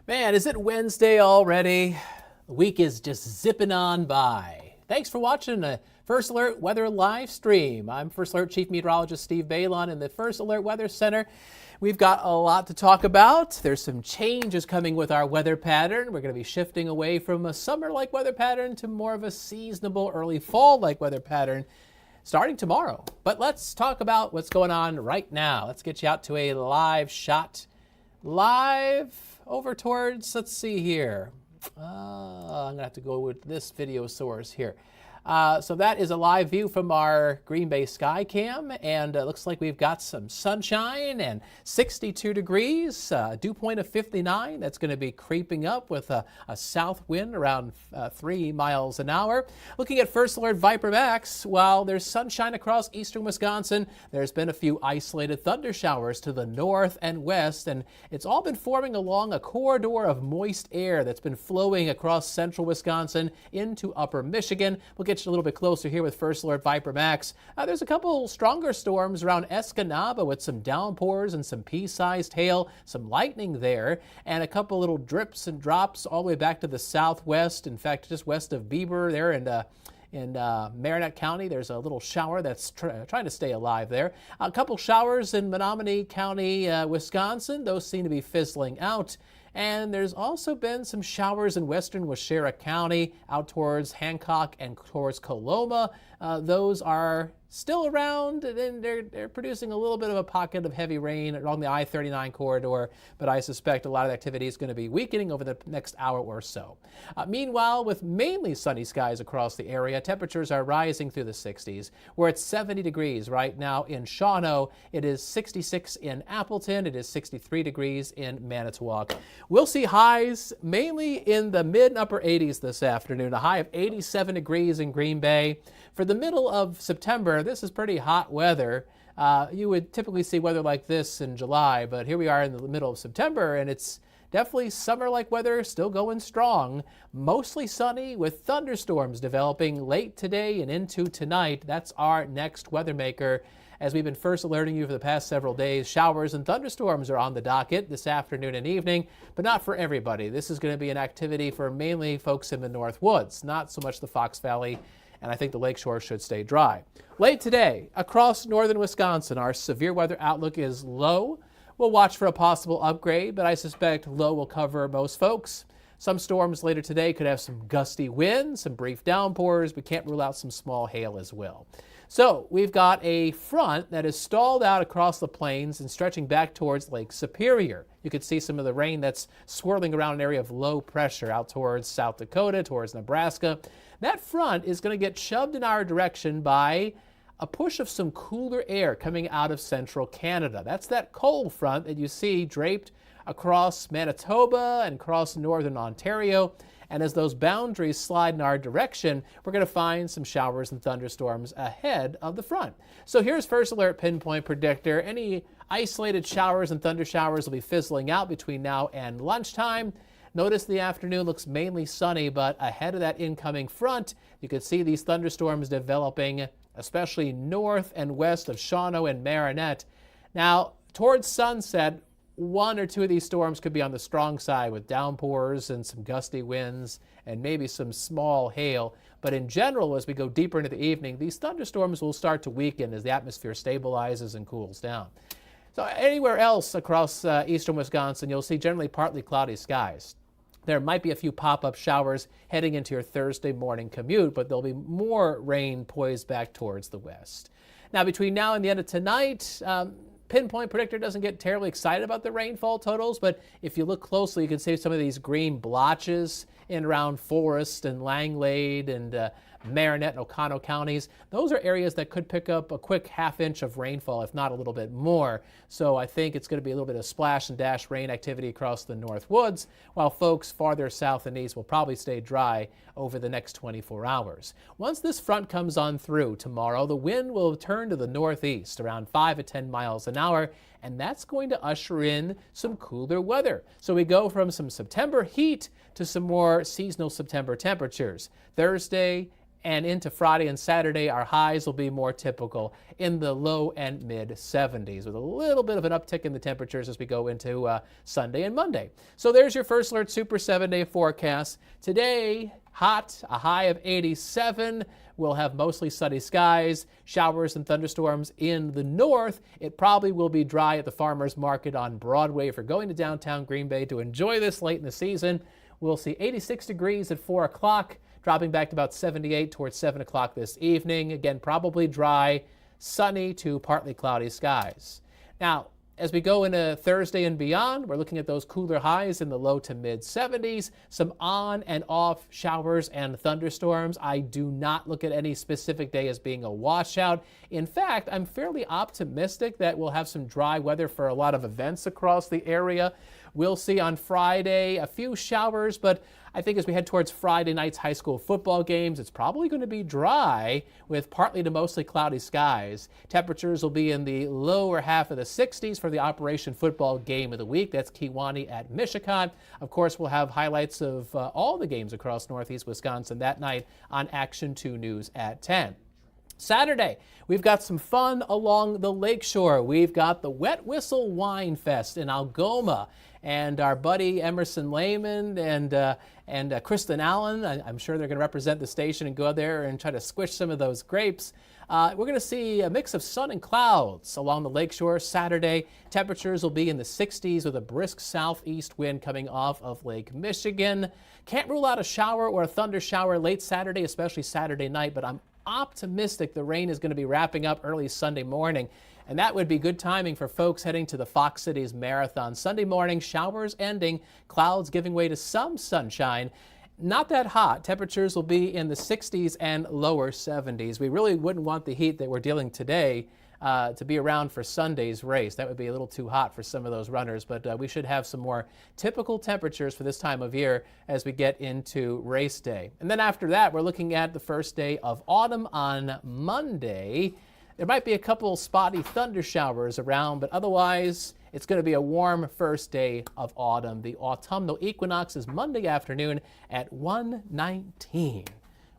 Man, is it Wednesday already? The week is just zipping on by. Thanks for watching the First Alert Weather live stream. I'm First Alert Chief Meteorologist Steve Beylon in the First Alert Weather Center. We've got a lot to talk about. There's some changes coming with our weather pattern. We're going to be shifting away from a summer-like weather pattern to more of a seasonable early fall-like weather pattern starting tomorrow. But let's talk about what's going on right now. Let's get you out to a live shot. Live over towards, let's see here. I'm going to have to go with this video source here. So that is a live view from our Green Bay sky cam, and it looks like we've got some sunshine and 62 degrees, dew point of 59. That's going to be creeping up with a south wind around 3 miles an hour. Looking at First Alert Viper Max, while there's sunshine across eastern Wisconsin, there's been a few isolated thunder showers to the north and west, and it's all been forming along a corridor of moist air that's been flowing across central Wisconsin into upper Michigan. We'll get you a little bit closer here with First Alert Viper Max. There's a couple stronger storms around Escanaba with some downpours and some pea-sized hail, some lightning there, and a couple little drips and drops all the way back to the southwest. In fact, just west of Bieber there in Marinette County, there's a little shower that's trying to stay alive there. A couple showers in Menominee County, Wisconsin. Those seem to be fizzling out. And there's also been some showers in western Waushara County out towards Hancock and towards Coloma. Those are still around, and they're producing a little bit of a pocket of heavy rain along the I-39 corridor, but I suspect a lot of activity is going to be weakening over the next hour or so. Meanwhile, with mainly sunny skies across the area, temperatures are rising through the 60s. We're at 70 degrees right now in Shawano. It is 66 in Appleton. It is 63 degrees in Manitowoc. We'll see highs mainly in the mid and upper 80s this afternoon, a high of 87 degrees in Green Bay. For the middle of September, this is pretty hot weather. You would typically see weather like this in July, but here we are in the middle of September, and it's definitely summer-like weather, still going strong. Mostly sunny with thunderstorms developing late today and into tonight. That's our next weather maker. As we've been first alerting you for the past several days, showers and thunderstorms are on the docket this afternoon and evening, but not for everybody. This is going to be an activity for mainly folks in the North Woods, not so much the Fox Valley, and I think the lakeshore should stay dry. Late today, across northern Wisconsin, our severe weather outlook is low. We'll watch for a possible upgrade, but I suspect low will cover most folks. Some storms later today could have some gusty winds, some brief downpours. We can't rule out some small hail as well. So we've got a front that is stalled out across the plains and stretching back towards Lake Superior. You can see some of the rain that's swirling around an area of low pressure out towards South Dakota, towards Nebraska. That front is going to get shoved in our direction by a push of some cooler air coming out of central Canada. That's that cold front that you see draped across Manitoba and across northern Ontario. And as those boundaries slide in our direction, we're going to find some showers and thunderstorms ahead of the front. So here's First Alert Pinpoint Predictor. Any isolated showers and thunder showers will be fizzling out between now and lunchtime. Notice the afternoon looks mainly sunny, but ahead of that incoming front, you can see these thunderstorms developing, especially north and west of Shawano and Marinette. Now, towards sunset, one or two of these storms could be on the strong side with downpours and some gusty winds and maybe some small hail. But in general, as we go deeper into the evening, these thunderstorms will start to weaken as the atmosphere stabilizes and cools down. So anywhere else across eastern Wisconsin, you'll see generally partly cloudy skies. There might be a few pop-up showers heading into your Thursday morning commute, but there'll be more rain poised back towards the west. Now, between now and the end of tonight, Pinpoint Predictor doesn't get terribly excited about the rainfall totals, but if you look closely, you can see some of these green blotches in around Forest and Langlade and Marinette and Oconto counties. Those are areas that could pick up a quick half inch of rainfall, if not a little bit more. So I think it's going to be a little bit of splash and dash rain activity across the North Woods, while folks farther south and east will probably stay dry over the next 24 hours. Once this front comes on through tomorrow, the wind will turn to the northeast around 5 to 10 miles an hour, and that's going to usher in some cooler weather. So we go from some September heat to some more seasonal September temperatures. Thursday And into Friday and Saturday, our highs will be more typical in the low and mid 70s with a little bit of an uptick in the temperatures as we go into Sunday and Monday. So there's your First Alert Super 7-day forecast. Today, hot, a high of 87. We'll have mostly sunny skies, showers and thunderstorms in the north. It probably will be dry at the farmers market on Broadway. If you're going to downtown Green Bay to enjoy this late in the season, we'll see 86 degrees at 4 o'clock, dropping back to about 78 towards 7 o'clock this evening. Again, probably dry, sunny to partly cloudy skies. Now, as we go into Thursday and beyond, we're looking at those cooler highs in the low to mid 70s, some on and off showers and thunderstorms. I do not look at any specific day as being a washout. In fact, I'm fairly optimistic that we'll have some dry weather for a lot of events across the area. We'll see on Friday a few showers, but I think as we head towards Friday night's high school football games, it's probably going to be dry with partly to mostly cloudy skies. Temperatures will be in the lower half of the 60s for the Operation Football Game of the Week. That's Kewanee at Michigan. Of course, we'll have highlights of all the games across Northeast Wisconsin that night on Action 2 News at 10. Saturday, we've got some fun along the lakeshore. We've got the Wet Whistle Wine Fest in Algoma. And our buddy Emerson Lehman and Kristen Allen, I'm sure they're going to represent the station and go there and try to squish some of those grapes. We're going to see a mix of sun and clouds along the lakeshore Saturday. Temperatures will be in the 60s with a brisk southeast wind coming off of Lake Michigan. Can't rule out a shower or a thunder shower late Saturday, especially Saturday night, but I'm optimistic the rain is going to be wrapping up early Sunday morning. And that would be good timing for folks heading to the Fox Cities Marathon. Sunday morning, showers ending, clouds giving way to some sunshine. Not that hot. Temperatures will be in the 60s and lower 70s. We really wouldn't want the heat that we're dealing today to be around for Sunday's race. That would be a little too hot for some of those runners, but we should have some more typical temperatures for this time of year as we get into race day. And then after that, we're looking at the first day of autumn on Monday. There might be a couple spotty thunder showers around, but otherwise it's going to be a warm first day of autumn. The autumnal equinox is Monday afternoon at 1:19.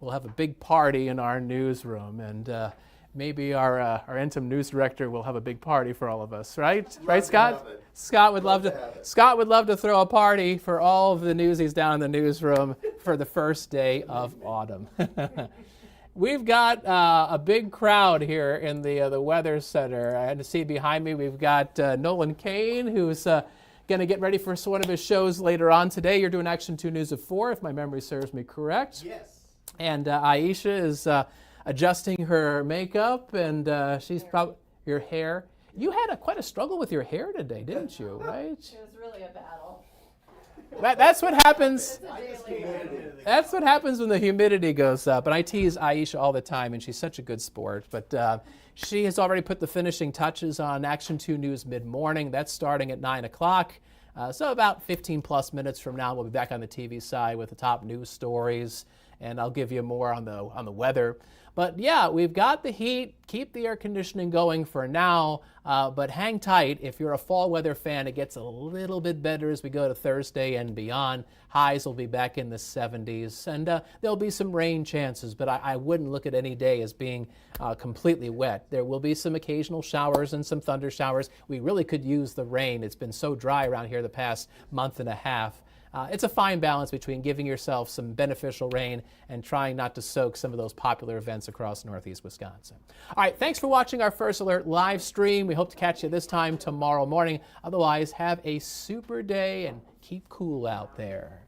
We'll have a big party in our newsroom, and maybe our interim news director will have a big party for all of us, right? Right, Scott? Scott would love to throw a party for all of the newsies down in the newsroom for the first day of autumn. We've got a big crowd here in the Weather Center. I had to see behind me, we've got Nolan Kane, who's going to get ready for one of his shows later on today. You're doing Action 2 News at 4, if my memory serves me correct. Yes. And Aisha is adjusting her makeup, and she's probably your hair. You had quite a struggle with your hair today, didn't you, right? It was really a battle. That's what happens. That's what happens when the humidity goes up. And I tease Aisha all the time, and she's such a good sport. But she has already put the finishing touches on Action 2 News mid-morning. That's starting at 9 o'clock. So about 15 plus minutes from now, we'll be back on the TV side with the top news stories, and I'll give you more on the weather. But yeah, we've got the heat. Keep the air conditioning going for now, but hang tight. If you're a fall weather fan, it gets a little bit better as we go to Thursday and beyond. Highs will be back in the 70s, and there'll be some rain chances, but I wouldn't look at any day as being completely wet. There will be some occasional showers and some thunder showers. We really could use the rain. It's been so dry around here the past month and a half. It's a fine balance between giving yourself some beneficial rain and trying not to soak some of those popular events across Northeast Wisconsin. All right, thanks for watching our First Alert live stream. We hope to catch you this time tomorrow morning. Otherwise, have a super day and keep cool out there.